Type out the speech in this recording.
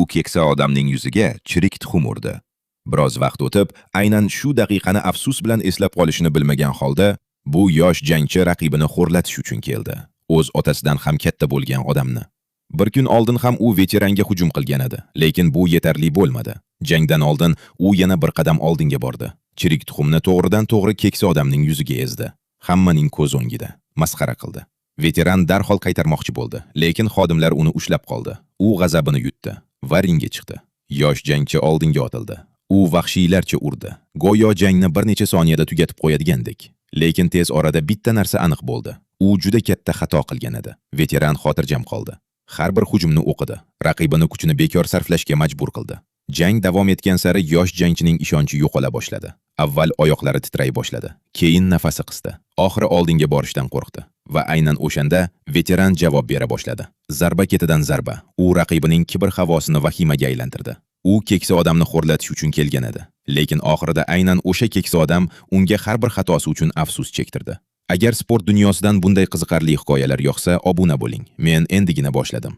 bu keksa odamning yuziga chirik tuxum urdi. Biroz vaqt o'tib, aynan shu daqiqani afsus bilan eslab qolishini bilmagan holda, bu yosh jangchi raqibini xo'rlatish uchun keldi. O'z otasidan ham katta bo'lgan odamni. Bir kun oldin ham u veteranga hujum qilgan edi, lekin bu yetarli bo'lmadi. Jangdan oldin u yana bir qadam oldinga bordi. Chirik tuxumni to'g'ridan-to'g'ri keksa odamning yuziga ezdi. Hammaning ko'z o'ngida masxara qildi. Veteran darhol qaytarmoqchi bo'ldi, lekin xodimlar uni ushlab qoldi. U g'azabini yutdi va ringga chiqdi. Yosh jangchi oldinga otildi. U vahshiylarcha urdi. Go'yo jangni bir necha soniyada tugatib qo'yadigandek. Lekin tez orada bitta narsa aniq bo'ldi. U juda katta xato qilgan edi. Veteran xotirjam qoldi. Har bir hujumni o'qidi. Raqibini kuchini bekor sarflashga majbur qildi. Jang davom etgan sari yosh jangchining ishonchi yo'qola boshladi. Avval oyoqlari titray boshladi, keyin nafasi qisdi. Oxiri oldinga borishdan qo'rqdi va aynan o'shanda veteran javob bera boshladi. Zarba ketidan zarba. U raqibining kibr-havosini vahimaga aylantirdi. U keksa odamni xo'rlatish uchun kelgan edi, lekin oxirida aynan o'sha keksa odam unga har bir xatosi uchun afsus chektirdi. Agar sport dunyosidan bunday qiziqarli hikoyalar yoqsa, obuna bo'ling. Men endigina boshladim.